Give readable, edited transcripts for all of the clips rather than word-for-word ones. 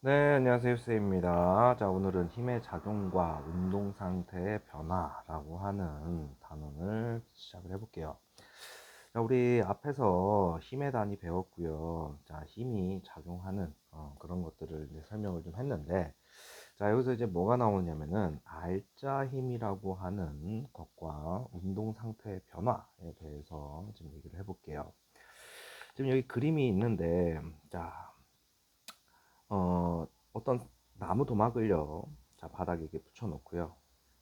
네, 안녕하세요. 쌤입니다. 자, 오늘은 힘의 작용과 운동 상태의 변화라고 하는 단원을 시작을 해볼게요. 자, 우리 앞에서 힘의 단위 배웠고요. 자, 힘이 작용하는 그런 것들을 이제 설명을 좀 했는데, 자, 여기서 이제 뭐가 나오냐면은 알짜 힘이라고 하는 것과 운동 상태의 변화에 대해서 좀 얘기를 해볼게요. 지금 여기 그림이 있는데, 자, 어떤 나무 도막을요, 자, 바닥에 이렇게 붙여 놓고요.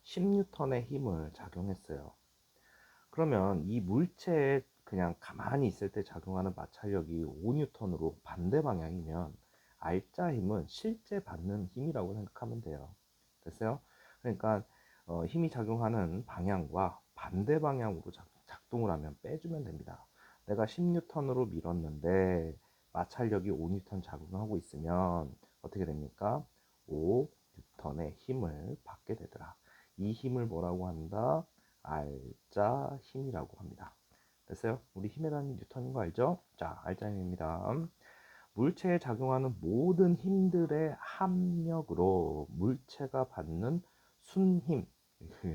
10N의 힘을 작용했어요. 그러면 이 물체에 그냥 가만히 있을 때 작용하는 마찰력이 5N으로 반대 방향이면 알짜 힘은 실제 받는 힘이라고 생각하면 돼요. 됐어요? 그러니까 힘이 작용하는 방향과 반대 방향으로 작동을 하면 빼주면 됩니다. 내가 10N으로 밀었는데 마찰력이 5N 작용하고 있으면 어떻게 됩니까? 5N의 힘을 받게 되더라. 이 힘을 뭐라고 한다? 알짜 힘이라고 합니다. 됐어요? 우리 힘의 단위 뉴턴인 거 알죠? 자, 알짜 힘입니다. 물체에 작용하는 모든 힘들의 합력으로 물체가 받는 순힘,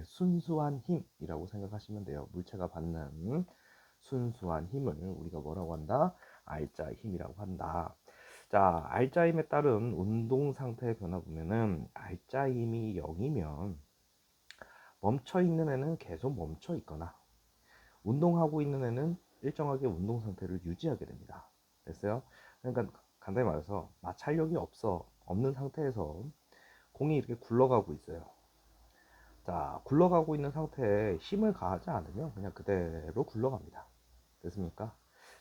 순수한 힘이라고 생각하시면 돼요. 물체가 받는 순수한 힘을 우리가 뭐라고 한다? 알짜 힘이라고 한다. 자, 알짜 힘에 따른 운동 상태의 변화 보면은 알짜 힘이 0이면 멈춰 있는 애는 계속 멈춰 있거나 운동하고 있는 애는 일정하게 운동 상태를 유지하게 됩니다. 됐어요? 그러니까 간단히 말해서 마찰력이 없는 상태에서 공이 이렇게 굴러가고 있어요. 자, 굴러가고 있는 상태에 힘을 가하지 않으면 그냥 그대로 굴러갑니다. 됐습니까?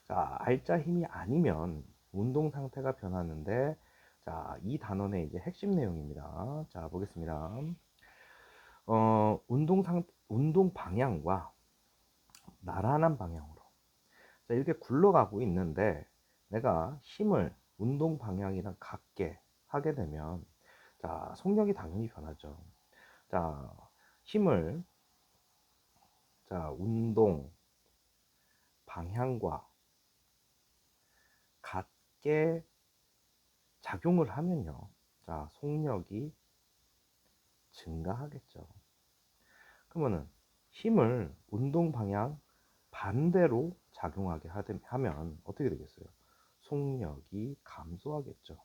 자, 알짜 힘이 아니면 운동 상태가 변하는데, 자, 이 단원의 이제 핵심 내용입니다. 자, 보겠습니다. 운동 방향과 나란한 방향으로. 자, 이렇게 굴러가고 있는데 내가 힘을 운동 방향이랑 같게 하게 되면 자, 속력이 당연히 변하죠. 자, 힘을 운동 방향과 같게 작용을 하면요. 자, 속력이 증가하겠죠. 그러면은 힘을 운동 방향 반대로 작용하게 하면 어떻게 되겠어요? 속력이 감소하겠죠.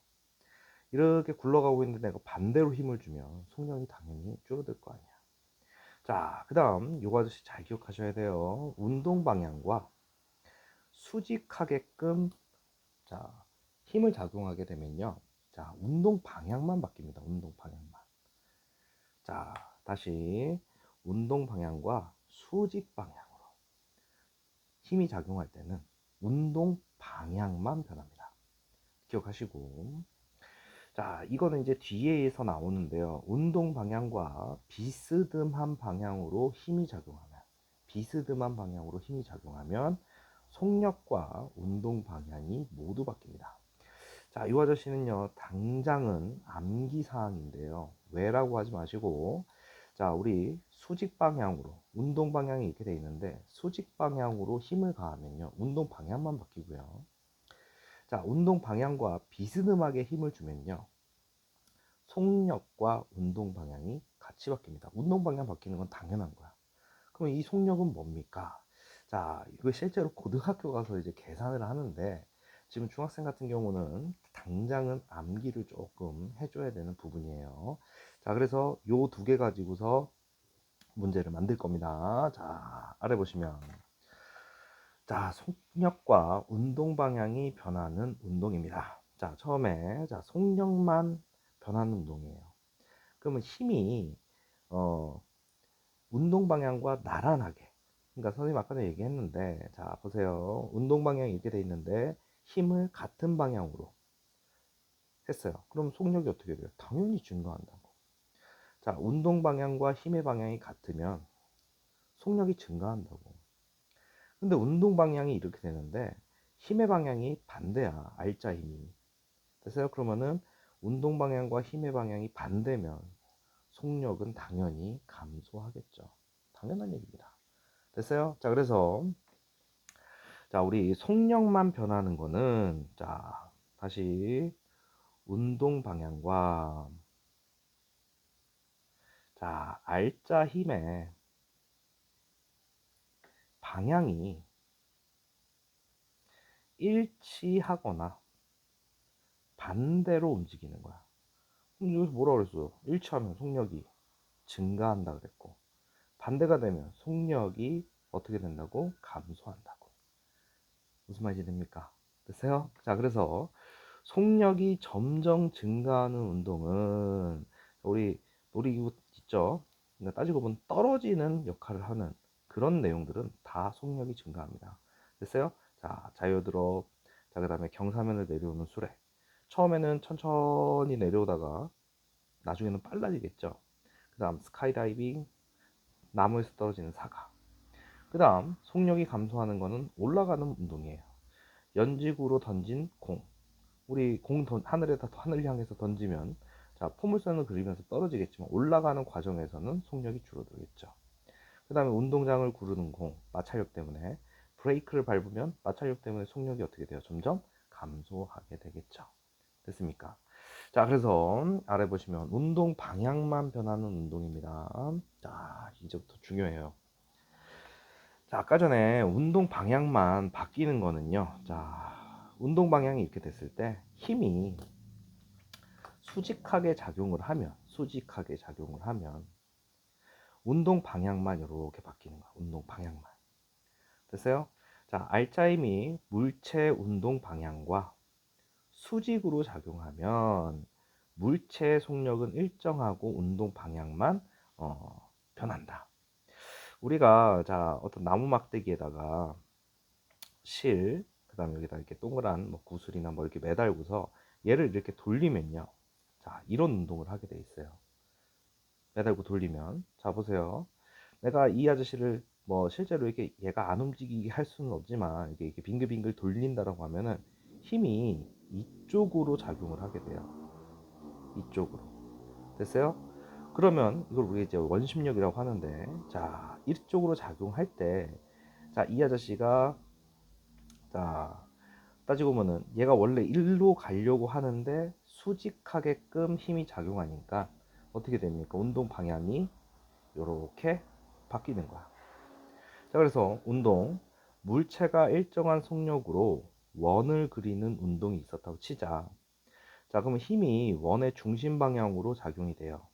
이렇게 굴러가고 있는데 내가 반대로 힘을 주면 속력이 당연히 줄어들 거 아니야. 자, 그 다음 요거 아저씨 잘 기억하셔야 돼요. 운동 방향과 수직하게끔 자 힘을 작용하게 되면요. 자, 운동 방향만 바뀝니다. 운동 방향만. 자, 다시 운동 방향과 수직 방향으로 힘이 작용할 때는 운동 방향만 변합니다. 기억하시고. 자, 이거는 이제 뒤에서 나오는데요. 운동 방향과 비스듬한 방향으로 힘이 작용하면, 비스듬한 방향으로 힘이 작용하면 속력과 운동 방향이 모두 바뀝니다. 자, 이 아저씨는요, 당장은 암기 사항인데요. 왜라고 하지 마시고, 자, 우리 수직 방향으로, 운동 방향이 이렇게 돼 있는데, 수직 방향으로 힘을 가하면요, 운동 방향만 바뀌고요. 자, 운동 방향과 비스듬하게 힘을 주면요, 속력과 운동 방향이 같이 바뀝니다. 운동 방향 바뀌는 건 당연한 거야. 그럼 이 속력은 뭡니까? 자, 이거 실제로 고등학교 가서 이제 계산을 하는데 지금 중학생 같은 경우는 당장은 암기를 조금 해줘야 되는 부분이에요. 자, 그래서 요 두 개 가지고서 문제를 만들 겁니다. 자, 아래 보시면 자, 속력과 운동 방향이 변하는 운동입니다. 자, 처음에 자, 속력만 변하는 운동이에요. 그러면 힘이 어, 운동 방향과 나란하게. 그러니까 선생님 아까 전에 얘기했는데, 자, 보세요. 운동 방향이 이렇게 돼 있는데, 힘을 같은 방향으로 했어요. 그럼 속력이 어떻게 돼요? 당연히 증가한다고. 자, 운동 방향과 힘의 방향이 같으면 속력이 증가한다고. 근데 운동 방향이 이렇게 되는데, 힘의 방향이 반대야. 알짜 힘이. 됐어요? 그러면은 운동 방향과 힘의 방향이 반대면 속력은 당연히 감소하겠죠. 당연한 얘기입니다. 됐어요? 자, 그래서 자, 우리 속력만 변하는 거는 자, 다시 운동 방향과 자, R자 힘의 방향이 일치하거나 반대로 움직이는 거야. 그럼 여기서 뭐라 그랬어요? 일치하면 속력이 증가한다 그랬고, 반대가 되면 속력이 어떻게 된다고? 감소한다고. 무슨 말인지 됩니까? 됐어요? 자, 그래서 속력이 점점 증가하는 운동은 우리 놀이기구 있죠? 그러니까 따지고 보면 떨어지는 역할을 하는 그런 내용들은 다 속력이 증가합니다. 됐어요? 자, 자유드롭, 자, 그 다음에 경사면을 내려오는 수레. 처음에는 천천히 내려오다가 나중에는 빨라지겠죠. 그 다음 스카이다이빙, 나무에서 떨어지는 사과. 그 다음 속력이 감소하는 거는 올라가는 운동이에요. 연직으로 던진 공. 우리 하늘에다 하늘 향해서 던지면 자, 포물선을 그리면서 떨어지겠지만 올라가는 과정에서는 속력이 줄어들겠죠. 그 다음에 운동장을 구르는 공, 마찰력 때문에 브레이크를 밟으면 마찰력 때문에 속력이 어떻게 돼요? 점점 감소하게 되겠죠. 됐습니까? 자, 그래서 아래 보시면 운동 방향만 변하는 운동입니다. 자, 이제부터 중요해요. 자, 아까 전에 운동 방향만 바뀌는 거는요. 자, 운동 방향이 이렇게 됐을 때 힘이 수직하게 작용을 하면 운동 방향만 이렇게 바뀌는 거야. 운동 방향만. 됐어요? 자, R자임이 물체 운동 방향과 수직으로 작용하면 물체의 속력은 일정하고 운동 방향만 변한다. 우리가 자, 어떤 나무 막대기에다가 그 다음에 여기다 이렇게 동그란 뭐 구슬이나 뭐 이렇게 매달고서 얘를 이렇게 돌리면요. 자, 이런 운동을 하게 돼 있어요. 매달고 돌리면. 자, 보세요. 내가 이 아저씨를 뭐 실제로 이렇게 얘가 안 움직이게 할 수는 없지만 이게 빙글빙글 돌린다라고 하면은 힘이 이쪽으로 작용을 하게 돼요. 이쪽으로. 됐어요? 그러면 이걸 우리 이제 원심력이라고 하는데, 자, 이쪽으로 작용할 때, 자, 이 아저씨가 자, 따지고 보면은 얘가 원래 일로 가려고 하는데 수직하게끔 힘이 작용하니까 어떻게 됩니까? 운동 방향이 이렇게 바뀌는 거야. 자, 그래서 물체가 일정한 속력으로 원을 그리는 운동이 있었다고 치자. 자, 그러면 힘이 원의 중심 방향으로 작용이 돼요.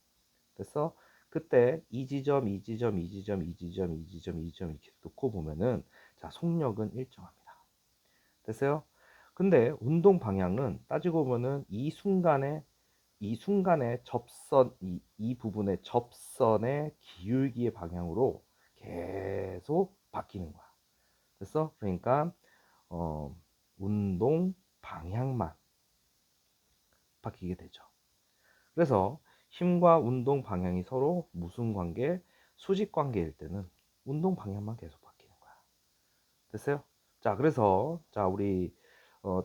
그래서 그때 이 지점, 이 지점, 이 지점, 이 지점, 이 지점, 이 지점 이렇게 놓고 보면은 자, 속력은 일정합니다. 됐어요? 근데 운동 방향은 따지고 보면은 이 순간에 이 부분의 접선의 기울기의 방향으로 계속 바뀌는 거야. 됐어? 그러니까 어, 운동 방향만 바뀌게 되죠. 그래서 힘과 운동 방향이 서로 무슨 관계? 수직 관계일 때는 운동 방향만 계속 바뀌는 거야. 됐어요? 자, 그래서 자, 우리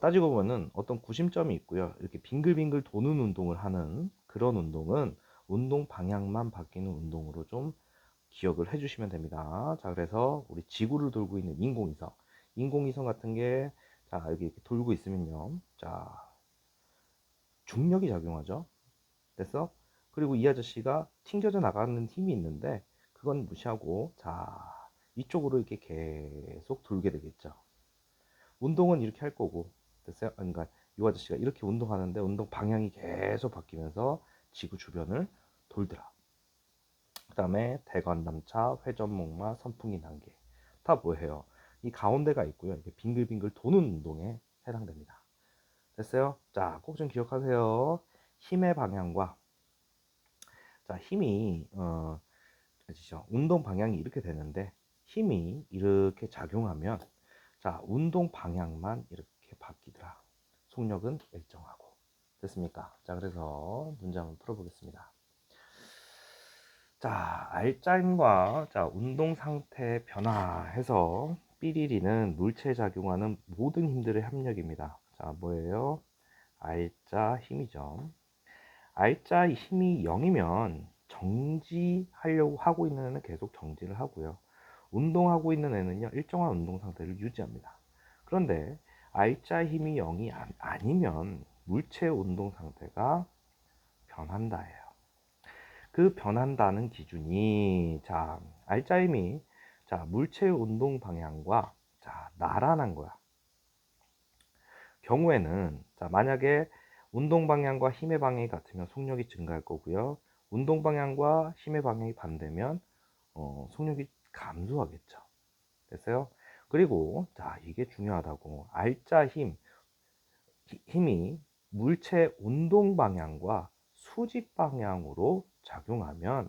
따지고 보면은 어떤 구심점이 있고요. 이렇게 빙글빙글 도는 운동을 하는 그런 운동은 운동 방향만 바뀌는 운동으로 좀 기억을 해주시면 됩니다. 자, 그래서 우리 지구를 돌고 있는 인공위성 같은 게 자, 여기 이렇게 돌고 있으면요. 자, 중력이 작용하죠. 됐어? 그리고 이 아저씨가 튕겨져 나가는 힘이 있는데 그건 무시하고 자, 이쪽으로 이렇게 계속 돌게 되겠죠. 운동은 이렇게 할 거고, 됐어요? 그러니까 이 아저씨가 이렇게 운동하는데 운동 방향이 계속 바뀌면서 지구 주변을 돌더라. 그 다음에 대관람차, 회전목마, 선풍기 단계 다 뭐예요? 이 가운데가 있고요. 이게 빙글빙글 도는 운동에 해당됩니다. 됐어요? 자, 꼭 좀 기억하세요. 힘의 방향과 자, 힘이 아시죠? 운동 방향이 이렇게 되는데 힘이 이렇게 작용하면 자, 운동 방향만 이렇게 바뀌더라. 속력은 일정하고. 됐습니까? 자, 그래서 문장을 풀어보겠습니다. 자, 알짜임과 자, 운동 상태 변화해서 삐리리는 물체에 작용하는 모든 힘들의 합력입니다. 자, 뭐예요? 알짜 힘이죠. 알짜 힘이 0이면 정지하려고 하고 있는 애는 계속 정지를 하고요. 운동하고 있는 애는요, 일정한 운동 상태를 유지합니다. 그런데 R자 힘이 0이 아니면 물체 운동 상태가 변한다예요. 그 변한다는 기준이 자 알짜 힘이 자 물체 운동 방향과 자 나란한 거야. 경우에는 자 만약에 운동 방향과 힘의 방향이 같으면 속력이 증가할 거고요. 운동 방향과 힘의 방향이 반대면 속력이 감소하겠죠. 됐어요? 그리고 자 이게 중요하다고 알짜 힘이 물체 운동 방향과 수직 방향으로 작용하면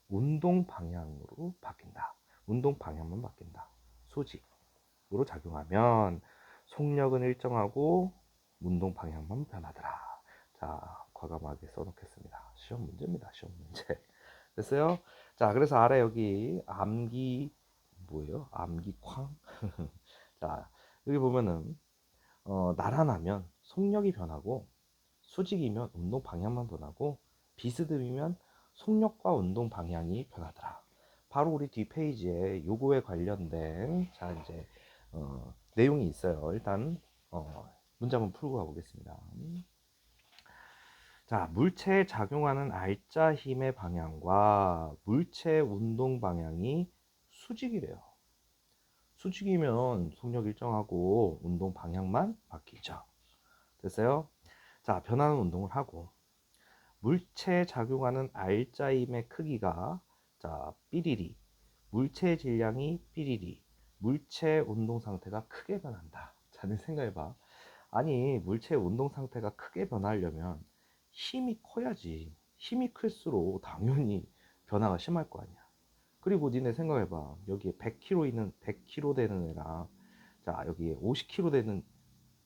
운동 방향으로 바뀐다. 운동 방향만 바뀐다. 수직으로 작용하면 속력은 일정하고 운동 방향만 변하더라. 자, 과감하게 써놓겠습니다. 시험 문제입니다. 시험 문제. 됐어요? 자, 그래서 아래 여기 암기 뭐예요? 암기框? 자, 여기 보면은 나란하면 속력이 변하고 수직이면 운동 방향만 변하고 비스듬이면 속력과 운동 방향이 변하더라. 바로 우리 뒷페이지에 요거에 관련된 자 이제 내용이 있어요. 일단 문제 한번 풀고 가보겠습니다. 자, 물체에 작용하는 알짜 힘의 방향과 물체 운동 방향이 수직이래요. 수직이면 속력 일정하고 운동 방향만 바뀌죠. 됐어요? 자, 변하는 운동을 하고 물체에 작용하는 알짜임의 크기가 자, 삐리리 물체의 질량이 삐리리 물체 운동 상태가 크게 변한다. 자, 내 생각해봐. 아니, 물체의 운동 상태가 크게 변하려면 힘이 커야지. 힘이 클수록 당연히 변화가 심할 거 아니야. 그리고 니네 생각해봐. 여기에 100kg 있는 100kg 되는 애랑 자 여기 50kg 되는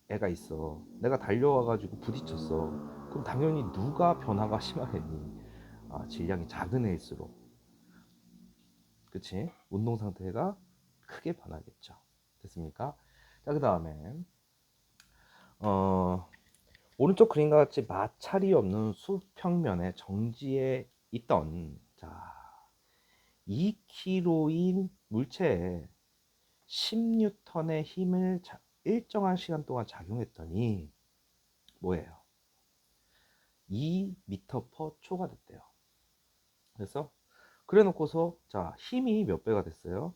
애가 있어. 내가 달려와가지고 부딪혔어. 그럼 당연히 누가 변화가 심하겠니? 아, 질량이 작은 애일수록. 그치? 운동 상태가 크게 변하겠죠. 됐습니까? 자, 그 다음에 오른쪽 그림과 같이 마찰이 없는 수평면에 정지해 있던 자 2kg인 물체에 10N의 힘을 일정한 시간 동안 작용했더니 뭐예요? 2m/초가 됐대요. 그래서 그래 놓고서 자 힘이 몇 배가 됐어요?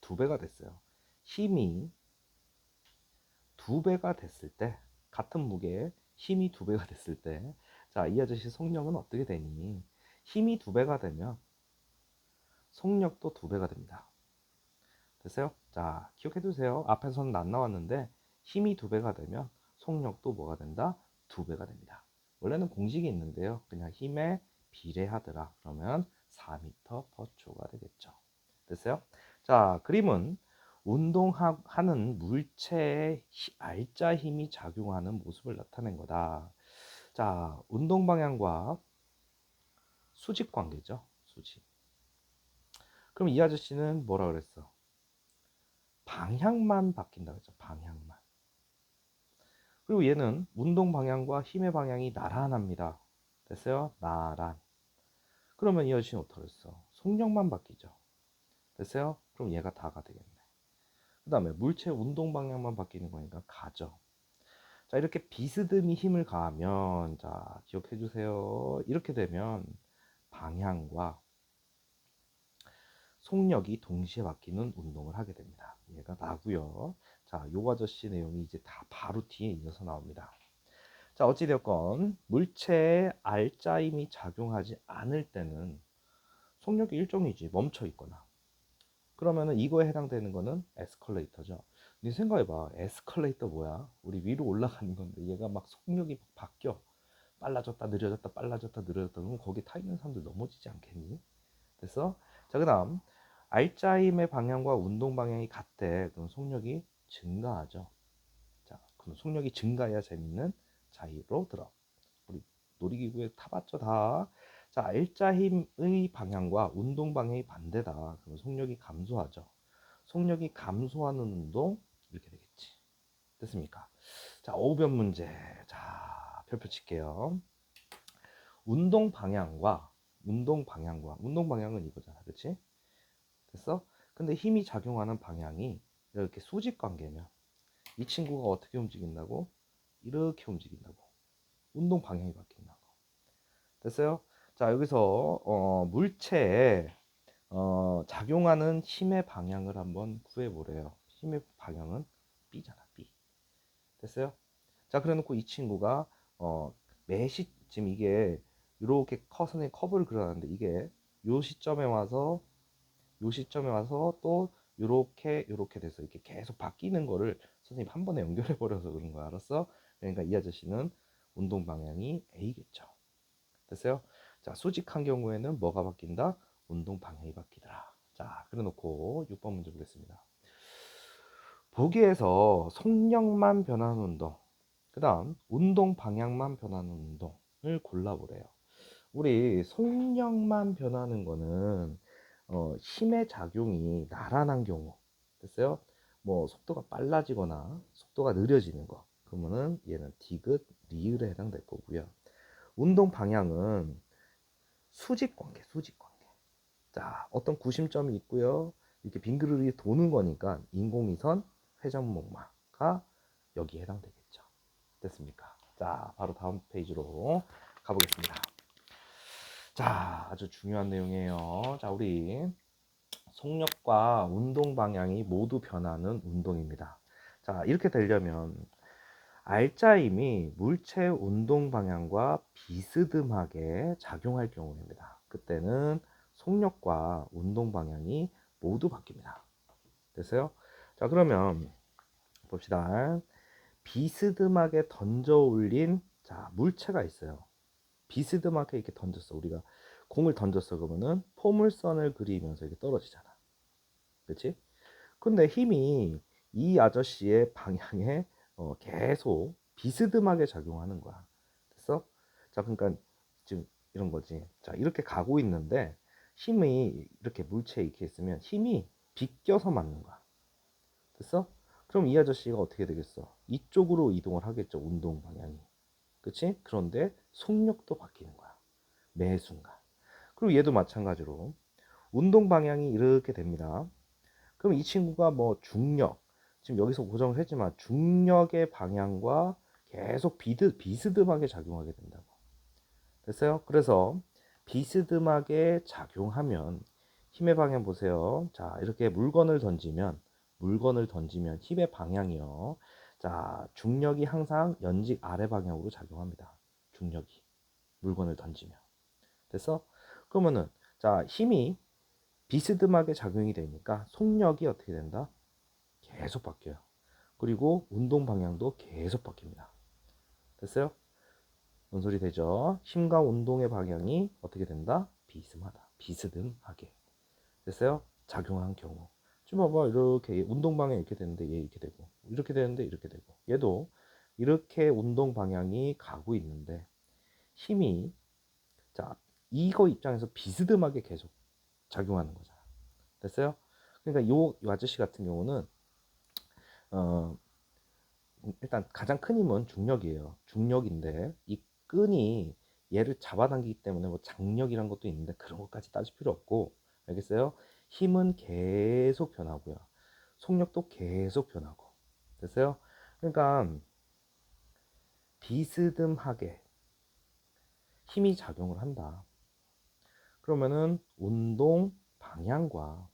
2배가 됐어요. 힘이 2배가 됐을 때 같은 무게에 힘이 2배가 됐을 때 자 이 아저씨 속력은 어떻게 되니? 힘이 2배가 되면 속력도 2배가 됩니다. 됐어요? 자 기억해 두세요. 앞에서는 안 나왔는데 힘이 2배가 되면 속력도 뭐가 된다? 2배가 됩니다. 원래는 공식이 있는데요. 그냥 힘에 비례하더라. 그러면 4m/초가 되겠죠. 됐어요? 자, 그림은 운동하는 물체에 알짜 힘이 작용하는 모습을 나타낸 거다. 자, 운동 방향과 수직 관계죠. 수직. 그럼 이 아저씨는 뭐라 그랬어? 방향만 바뀐다 그랬죠. 방향만. 그리고 얘는 운동 방향과 힘의 방향이 나란합니다. 됐어요? 나란. 그러면 이 아저씨는 어떻게 했어? 속력만 바뀌죠. 됐어요? 그럼 얘가 다가 되겠네. 그 다음에 물체 운동 방향만 바뀌는 거니까 가죠. 자, 이렇게 비스듬히 힘을 가하면, 자, 기억해 주세요. 이렇게 되면 방향과 속력이 동시에 바뀌는 운동을 하게 됩니다. 얘가 나고요. 자, 요 아저씨 내용이 이제 다 바로 뒤에 이어서 나옵니다. 자, 어찌되었건 물체에 알짜임이 작용하지 않을 때는 속력이 일정이지 멈춰 있거나 그러면은 이거에 해당되는 거는 에스컬레이터죠. 네 생각해봐. 에스컬레이터 뭐야? 우리 위로 올라가는 건데 얘가 막 속력이 바뀌어. 빨라졌다 느려졌다 빨라졌다 느려졌다 그럼 거기 타 있는 사람들 넘어지지 않겠니? 됐어? 자, 그 다음 알짜임의 방향과 운동 방향이 같대. 그럼 속력이 증가하죠. 자, 그럼 속력이 증가해야 재밌는 자이로 들어. 우리 놀이기구에 타봤죠 다. 자, 일자 힘의 방향과 운동 방향이 반대다. 그럼 속력이 감소하죠. 속력이 감소하는 운동 이렇게 되겠지. 됐습니까? 자, 5변 문제. 자, 별표 칠게요. 운동 방향은 이거잖아. 그렇지? 됐어? 근데 힘이 작용하는 방향이 이렇게 수직 관계면 이 친구가 어떻게 움직인다고? 이렇게 움직인다고. 운동 방향이 바뀐다고. 됐어요? 자, 여기서 물체에 작용하는 힘의 방향을 한번 구해보래요. 힘의 방향은 B잖아, B. 됐어요? 자, 그래 놓고 이 친구가 지금 이게 이렇게 선생님 커브를 그려놨는데 이게 요 시점에 와서 또 요렇게 돼서 이렇게 계속 바뀌는 거를 선생님 한 번에 연결해 버려서 그런 거야. 알았어? 그러니까 이 아저씨는 운동 방향이 A겠죠. 됐어요? 자, 수직한 경우에는 뭐가 바뀐다? 운동 방향이 바뀌더라. 자, 그래 놓고 6번 문제 보겠습니다. 보기에서 속력만 변하는 운동, 그 다음 운동 방향만 변하는 운동을 골라보래요. 우리 속력만 변하는 거는 힘의 작용이 나란한 경우. 됐어요? 뭐 속도가 빨라지거나 속도가 느려지는 거, 그러면은 얘는 디귿, 리을에 해당될 거고요. 운동 방향은 수직 관계. 자, 어떤 구심점이 있고요. 이렇게 빙그르르 도는 거니까 인공위성 회전목마가 여기에 해당되겠죠. 됐습니까? 자, 바로 다음 페이지로 가보겠습니다. 자, 아주 중요한 내용이에요. 자, 우리 속력과 운동 방향이 모두 변하는 운동입니다. 자, 이렇게 되려면 알짜임이 물체 운동 방향과 비스듬하게 작용할 경우입니다. 그때는 속력과 운동 방향이 모두 바뀝니다. 됐어요? 자, 그러면 봅시다. 비스듬하게 던져 올린 물체가 있어요. 비스듬하게 이렇게 던졌어. 우리가 공을 던졌어. 그러면은 포물선을 그리면서 이렇게 떨어지잖아. 그렇지? 근데 힘이 이 아저씨의 방향에 계속 비스듬하게 작용하는 거야. 됐어? 자, 그러니까 지금 이런 거지. 자, 이렇게 가고 있는데 힘이 이렇게 물체에 이렇게 있으면 힘이 비껴서 맞는 거야. 됐어? 그럼 이 아저씨가 어떻게 되겠어? 이쪽으로 이동을 하겠죠. 운동 방향이. 그치? 그런데 속력도 바뀌는 거야. 매 순간. 그리고 얘도 마찬가지로 운동 방향이 이렇게 됩니다. 그럼 이 친구가 뭐 중력, 지금 여기서 고정을 했지만 중력의 방향과 계속 비스듬하게 작용하게 된다고. 됐어요? 그래서 비스듬하게 작용하면 힘의 방향 보세요. 자, 이렇게 물건을 던지면 힘의 방향이요. 자, 중력이 항상 연직 아래 방향으로 작용합니다. 중력이 물건을 던지면. 됐어? 그러면은 자, 힘이 비스듬하게 작용이 되니까 속력이 어떻게 된다? 계속 바뀌어요. 그리고 운동 방향도 계속 바뀝니다. 됐어요? 뭔 소리 되죠? 힘과 운동의 방향이 어떻게 된다? 비스듬하게. 됐어요? 작용한 경우. 지금 봐봐. 이렇게 운동 방향이 이렇게 되는데 얘 이렇게 되고, 이렇게 되는데 이렇게 되고, 얘도 이렇게 운동 방향이 가고 있는데 힘이 자, 이거 입장에서 비스듬하게 계속 작용하는 거잖아. 됐어요? 그러니까 요 아저씨 같은 경우는 어, 일단 가장 큰 힘은 중력이에요. 중력인데 이 끈이 얘를 잡아당기기 때문에 뭐 장력이란 것도 있는데 그런 것까지 따질 필요 없고, 알겠어요? 힘은 계속 변하고요. 속력도 계속 변하고. 됐어요? 그러니까 비스듬하게 힘이 작용을 한다. 그러면은 운동 방향과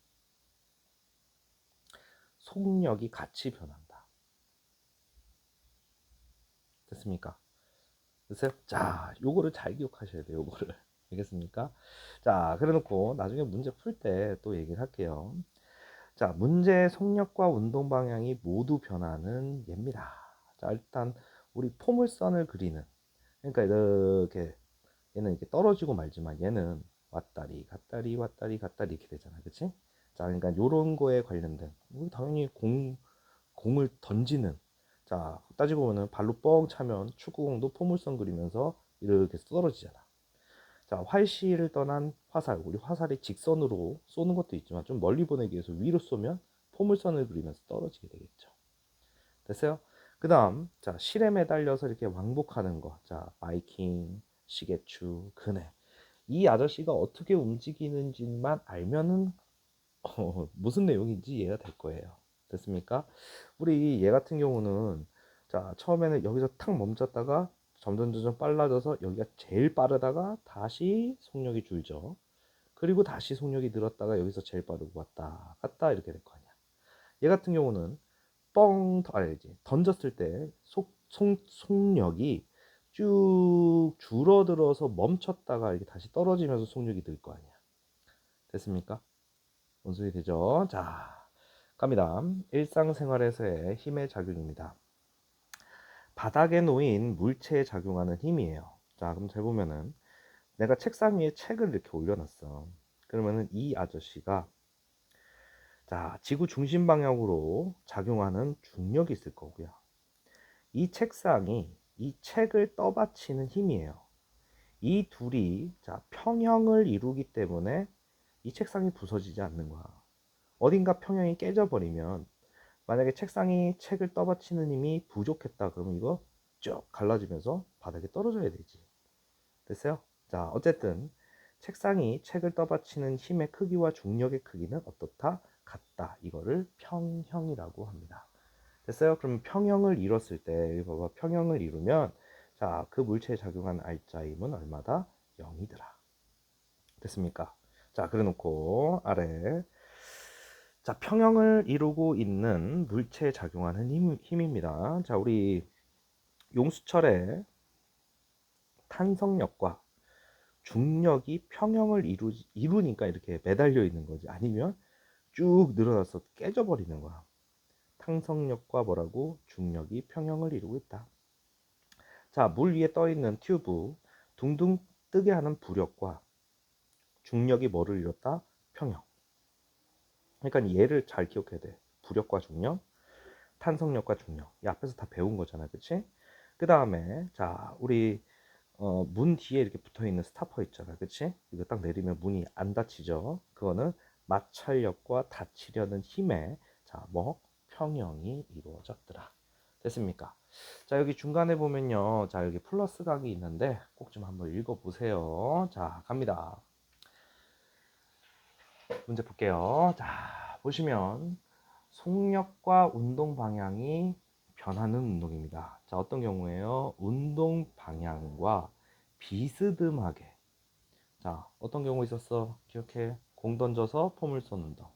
속력이 같이 변한다. 됐습니까? 됐어요? 자, 요거를 잘 기억하셔야 돼요. 요거를. 알겠습니까? 자, 그래 놓고 나중에 문제 풀 때 또 얘기를 할게요. 자, 문제의 속력과 운동 방향이 모두 변하는 얘입니다. 자, 일단 우리 포물선을 그리는, 그러니까 이렇게 얘는 이렇게 떨어지고 말지만 얘는 왔다리 갔다리 왔다리 갔다리 이렇게 되잖아. 그치? 자, 그러니까 요런 거에 관련된 우리 당연히 공을 던지는, 자, 따지고 보면 발로 뻥 차면 축구공도 포물선 그리면서 이렇게 떨어지잖아. 자, 활시를 떠난 화살, 우리 화살이 직선으로 쏘는 것도 있지만 좀 멀리 보내기 위해서 위로 쏘면 포물선을 그리면서 떨어지게 되겠죠. 됐어요? 그 다음, 자, 실에 매달려서 이렇게 왕복하는 거. 자, 바이킹, 시계추, 그네. 이 아저씨가 어떻게 움직이는지만 알면은 무슨 내용인지 이해가 될 거예요. 됐습니까? 우리 얘 같은 경우는 자, 처음에는 여기서 탁 멈췄다가 점점 빨라져서 여기가 제일 빠르다가 다시 속력이 줄죠. 그리고 다시 속력이 늘었다가 여기서 제일 빠르고 왔다 갔다 이렇게 될 거 아니야. 얘 같은 경우는 알지? 던졌을 때 속력이 쭉 줄어들어서 멈췄다가 이렇게 다시 떨어지면서 속력이 들 거 아니야. 됐습니까? 뭔 소리 되죠? 자, 갑니다. 일상생활에서의 힘의 작용입니다. 바닥에 놓인 물체에 작용하는 힘이에요. 자, 그럼 잘 보면은 내가 책상 위에 책을 이렇게 올려놨어. 그러면은 이 아저씨가 자, 지구 중심 방향으로 작용하는 중력이 있을 거고요. 이 책상이 이 책을 떠받치는 힘이에요. 이 둘이 자, 평형을 이루기 때문에 이 책상이 부서지지 않는 거야. 어딘가 평형이 깨져버리면 만약에 책상이 책을 떠받치는 힘이 부족했다 그러면 이거 쭉 갈라지면서 바닥에 떨어져야 되지. 됐어요? 자, 어쨌든 책상이 책을 떠받치는 힘의 크기와 중력의 크기는 어떻다? 같다. 이거를 평형이라고 합니다. 됐어요? 그럼 평형을 이뤘을 때 여기 봐봐. 평형을 이루면 자, 그 물체에 작용한 알짜 힘은 얼마다? 0이더라. 됐습니까? 자, 그래 놓고 아래 자, 평형을 이루고 있는 물체에 작용하는 힘입니다. 자, 우리 용수철의 탄성력과 중력이 평형을 이루니까 이렇게 매달려 있는 거지. 아니면 쭉 늘어나서 깨져버리는 거야. 탄성력과 뭐라고? 중력이 평형을 이루고 있다. 자, 물 위에 떠 있는 튜브, 둥둥 뜨게 하는 부력과 중력이 뭐를 이뤘다? 평형. 그러니까 얘를 잘 기억해야 돼. 부력과 중력, 탄성력과 중력. 이 앞에서 다 배운 거잖아, 그치? 그 다음에 자, 우리 문 뒤에 이렇게 붙어 있는 스타퍼 있잖아, 그치? 이거 딱 내리면 문이 안 닫히죠. 그거는 마찰력과 닫히려는 힘에 자, 뭐 평형이 이루어졌더라. 됐습니까? 자, 여기 중간에 보면요, 자, 여기 플러스 각이 있는데 꼭 좀 한번 읽어 보세요. 자, 갑니다. 문제 볼게요. 자, 보시면 속력과 운동 방향이 변하는 운동입니다. 자, 어떤 경우에요? 운동 방향과 비스듬하게. 자, 어떤 경우 있었어? 기억해. 공 던져서 폼을 쏘는 운동.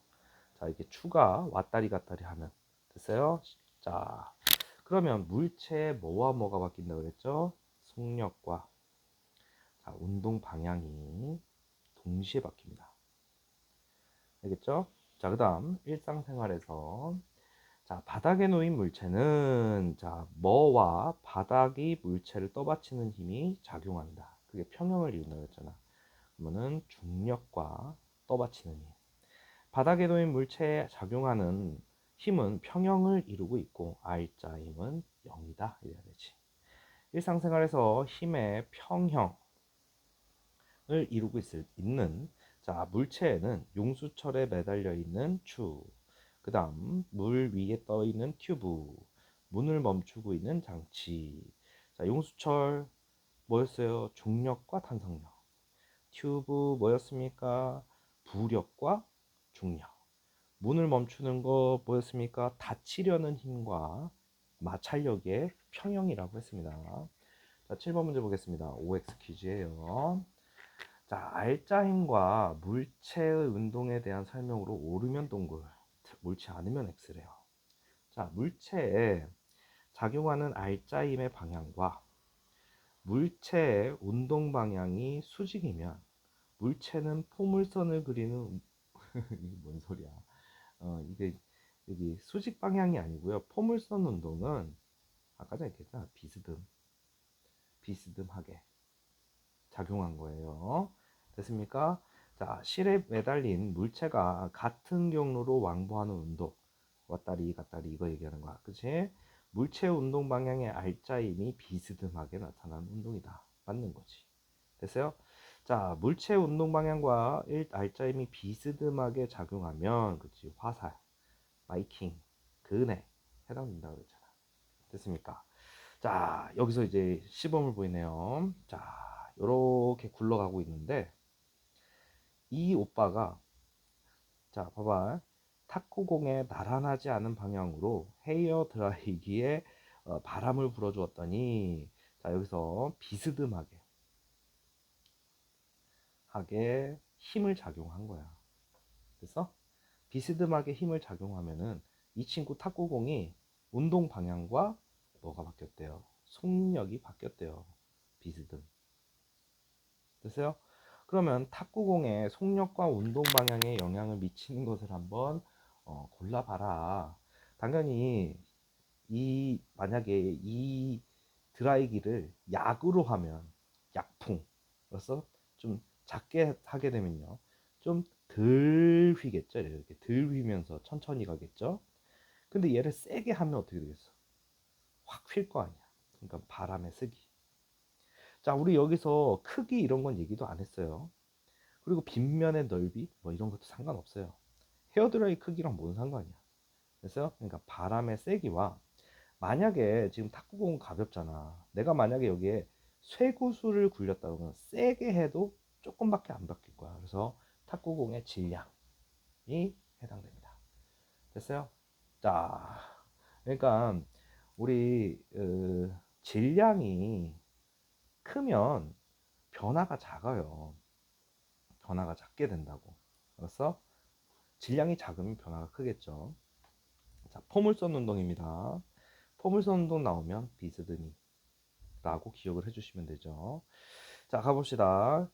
자, 이게 추가 왔다리 갔다리 하는. 됐어요? 자, 그러면 물체에 뭐와 뭐가 바뀐다고 그랬죠? 속력과 자, 운동 방향이 동시에 바뀝니다. 알겠죠? 자, 그 다음 일상생활에서 자, 바닥에 놓인 물체는 자, 뭐와 바닥이 물체를 떠받치는 힘이 작용한다. 그게 평형을 이룬다고 했잖아. 그러면은 중력과 떠받치는 힘. 바닥에 놓인 물체에 작용하는 힘은 평형을 이루고 있고 R자 힘은 0이다. 이래야 되지. 일상생활에서 힘의 평형을 이루고 있는 자, 물체에는 용수철에 매달려 있는 추, 그 다음 물 위에 떠 있는 튜브, 문을 멈추고 있는 장치. 자, 용수철 뭐였어요? 중력과 탄성력. 튜브 뭐였습니까? 부력과 중력. 문을 멈추는 거 뭐였습니까? 닫히려는 힘과 마찰력의 평형이라고 했습니다. 자, 7번 문제 보겠습니다. OX 퀴즈예요. 자, 알짜 힘과 물체의 운동에 대한 설명으로 오르면 동글, 옳지 않으면 X래요. 자, 물체에 작용하는 알짜 힘의 방향과 물체의 운동 방향이 수직이면 물체는 포물선을 그리는 이게 뭔 소리야? 이게 여기 수직 방향이 아니고요. 포물선 운동은 아까 전에 얘기했잖아. 비스듬하게 작용한 거예요. 됐습니까? 자, 실에 매달린 물체가 같은 경로로 왕복하는 운동. 왔다리 갔다리 이거 얘기하는 거야. 그치? 물체 운동 방향의 알짜임이 비스듬하게 나타나는 운동이다. 맞는 거지. 됐어요? 자, 물체 운동 방향과 알짜임이 비스듬하게 작용하면 그치? 화살, 마이킹, 그네 해당된다고 그랬잖아. 됐습니까? 자, 여기서 이제 시범을 보이네요. 자, 요렇게 굴러가고 있는데 이 오빠가 자, 봐봐. 탁구공에 나란하지 않은 방향으로 헤어 드라이기에 바람을 불어주었더니 자, 여기서 비스듬하게 힘을 작용한 거야. 그래서 비스듬하게 힘을 작용하면은 이 친구 탁구공이 운동 방향과 뭐가 바뀌었대요? 속력이 바뀌었대요. 비스듬. 됐어요? 그러면 탁구공의 속력과 운동 방향에 영향을 미치는 것을 한번 골라봐라. 당연히 만약에 이 드라이기를 약으로 하면 약풍, 그래서 좀 작게 하게 되면요, 좀 덜 휘겠죠. 이렇게 덜 휘면서 천천히 가겠죠. 근데 얘를 세게 하면 어떻게 되겠어? 확 휠 거 아니야. 그러니까 바람의 세기. 자, 우리 여기서 크기 이런 건 얘기도 안 했어요. 그리고 빗면의 넓이 뭐 이런 것도 상관없어요. 헤어드라이 크기랑 뭔 상관이야. 그래서 그러니까 바람의 세기와, 만약에 지금 탁구공은 가볍잖아. 내가 만약에 여기에 쇠구슬을 굴렸다 그러면 세게 해도 조금밖에 안 바뀔 거야. 그래서 탁구공의 질량이 해당됩니다. 됐어요? 자, 그러니까 우리 질량이 크면 변화가 작아요. 변화가 작게 된다고. 그래서 질량이 작으면 변화가 크겠죠. 자, 포물선 운동입니다. 포물선 운동 나오면 비스듬히 라고 기억을 해주시면 되죠. 자, 가봅시다.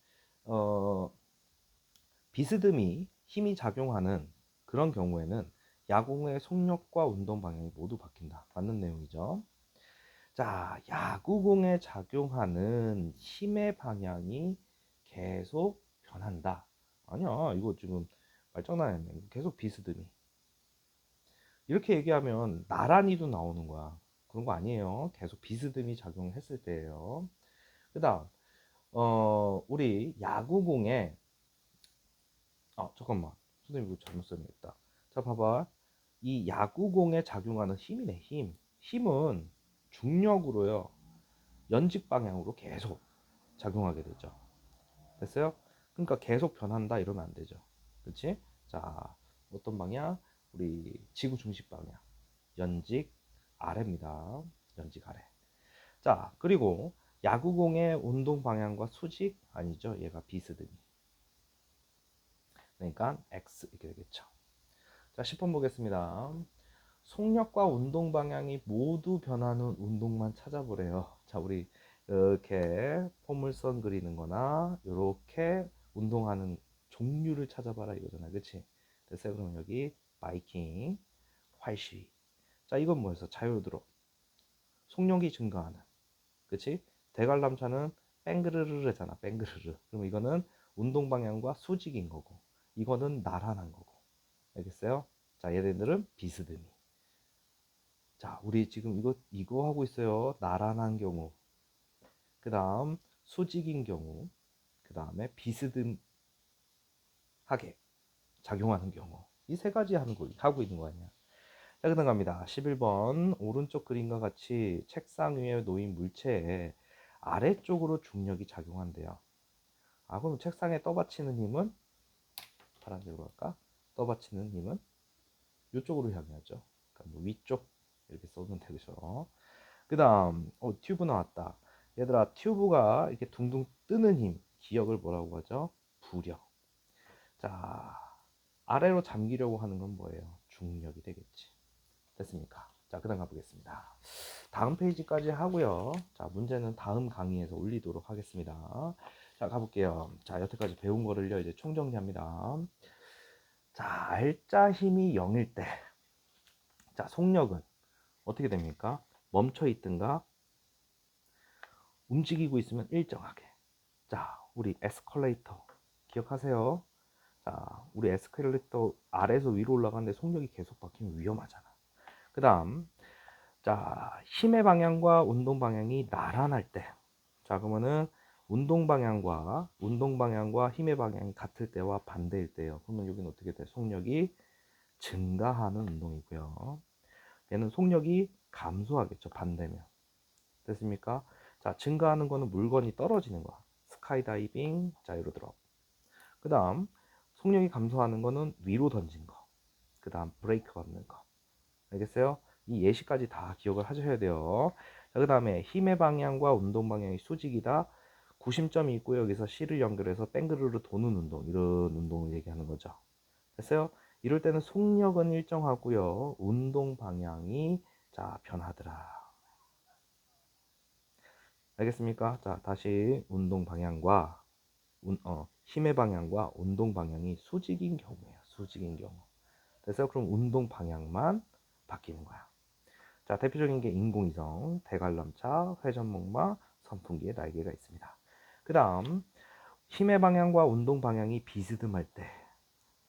비스듬히 힘이 작용하는 그런 경우에는 야구공의 속력과 운동 방향이 모두 바뀐다. 맞는 내용이죠. 자, 야구공에 작용하는 힘의 방향이 계속 변한다. 아니야, 이거 지금 말장난이네. 계속 비스듬히. 이렇게 얘기하면 나란히도 나오는 거야. 그런 거 아니에요. 계속 비스듬히 작용했을 때예요. 그 다음, 우리 야구공에, 잠깐만. 선생님 이거 잘못 썼다. 자, 봐봐. 이 야구공에 작용하는 힘이네, 힘. 힘은 중력으로요, 연직 방향으로 계속 작용하게 되죠. 됐어요? 그러니까 계속 변한다 이러면 안 되죠. 그렇지? 자, 어떤 방향? 우리 지구 중심 방향. 연직 아래입니다. 연직 아래. 자, 그리고 야구공의 운동 방향과 수직 아니죠. 얘가 비스듬히. 그러니까 X 이렇게 되겠죠. 자, 10번 보겠습니다. 속력과 운동 방향이 모두 변하는 운동만 찾아보래요. 자, 우리 이렇게 포물선 그리는 거나 이렇게 운동하는 종류를 찾아봐라 이거잖아. 그치? 됐어요? 그럼 여기 바이킹, 활시. 자, 이건 뭐였어? 자유드롭. 속력이 증가하는. 그치? 대관람차는 뺑그르르르잖아. 뺑그르르. 그럼 이거는 운동 방향과 수직인 거고, 이거는 나란한 거고. 알겠어요? 자, 얘네들은 비스듬히. 자, 우리 지금 이거 하고 있어요. 나란한 경우. 그 다음, 수직인 경우. 그 다음에 비스듬하게 작용하는 경우. 이 세 가지 하고 있는 거 아니야. 자, 그 다음 갑니다. 11번. 오른쪽 그림과 같이 책상 위에 놓인 물체에 아래쪽으로 중력이 작용한대요. 그럼 책상에 떠받치는 힘은 파란색으로 할까? 떠받치는 힘은 이쪽으로 향하죠. 그러니까 뭐 위쪽 이렇게 써면 되죠. 그 다음 튜브 나왔다. 얘들아, 튜브가 이렇게 둥둥 뜨는 힘, 기억을 뭐라고 하죠? 부력. 자, 아래로 잠기려고 하는 건 뭐예요? 중력이 되겠지. 됐습니까? 자, 그 다음 가보겠습니다. 다음 페이지까지 하고요. 자, 문제는 다음 강의에서 올리도록 하겠습니다. 자, 가볼게요. 자, 여태까지 배운 거를요, 이제 총정리합니다. 자, 알짜 힘이 0일 때, 자, 속력은 어떻게 됩니까? 멈춰 있든가 움직이고 있으면 일정하게. 자, 우리 에스컬레이터 기억하세요? 자, 우리 에스컬레이터 아래에서 위로 올라가는데 속력이 계속 바뀌면 위험하잖아. 그 다음, 자, 힘의 방향과 운동 방향이 나란할 때. 자, 그러면은 운동 방향과 힘의 방향이 같을 때와 반대일 때예요. 그러면 여기는 어떻게 돼? 속력이 증가하는 운동이고요. 얘는 속력이 감소하겠죠. 반대면. 됐습니까? 자, 증가하는 거는 물건이 떨어지는 거야. 스카이다이빙, 자이로드롭. 그 다음, 속력이 감소하는 거는 위로 던진 거. 그 다음, 브레이크 밟는 거. 알겠어요? 이 예시까지 다 기억을 하셔야 돼요. 그 다음에 힘의 방향과 운동 방향이 수직이다. 구심점이 있고 여기서 C를 연결해서 뺑그르르 도는 운동, 이런 운동을 얘기하는 거죠. 됐어요? 이럴 때는 속력은 일정하고요. 운동 방향이 자 변하더라. 알겠습니까? 자, 다시 운동 방향과 힘의 방향과 운동 방향이 수직인 경우예요. 수직인 경우. 그래서 그럼 운동 방향만 바뀌는 거야. 자, 대표적인 게 인공위성, 대관람차, 회전목마, 선풍기의 날개가 있습니다. 그 다음 힘의 방향과 운동 방향이 비스듬할 때,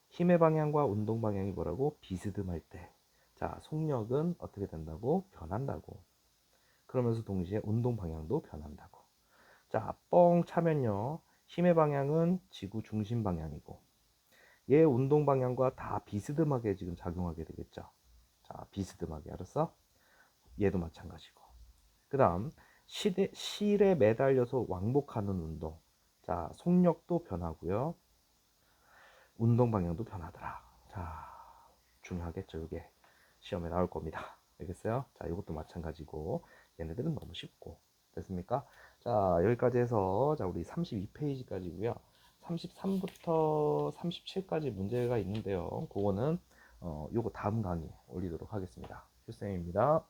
힘의 방향과 운동 방향이 뭐라고? 비스듬할 때, 자, 속력은 어떻게 된다고? 변한다고. 그러면서 동시에 운동 방향도 변한다고. 자, 뻥 차면요, 힘의 방향은 지구 중심 방향이고 얘 운동 방향과 다 비스듬하게 지금 작용하게 되겠죠. 자, 비스듬하게. 알았어? 얘도 마찬가지고. 그 다음 실에 매달려서 왕복하는 운동. 자, 속력도 변하고요, 운동 방향도 변하더라. 자, 중요하겠죠. 이게 시험에 나올 겁니다. 알겠어요? 자, 이것도 마찬가지고 얘네들은 너무 쉽고. 됐습니까? 자, 여기까지 해서 자, 우리 32페이지까지고요 33부터 37까지 문제가 있는데요, 그거는 요거 다음 강의 올리도록 하겠습니다. 휴쌤입니다.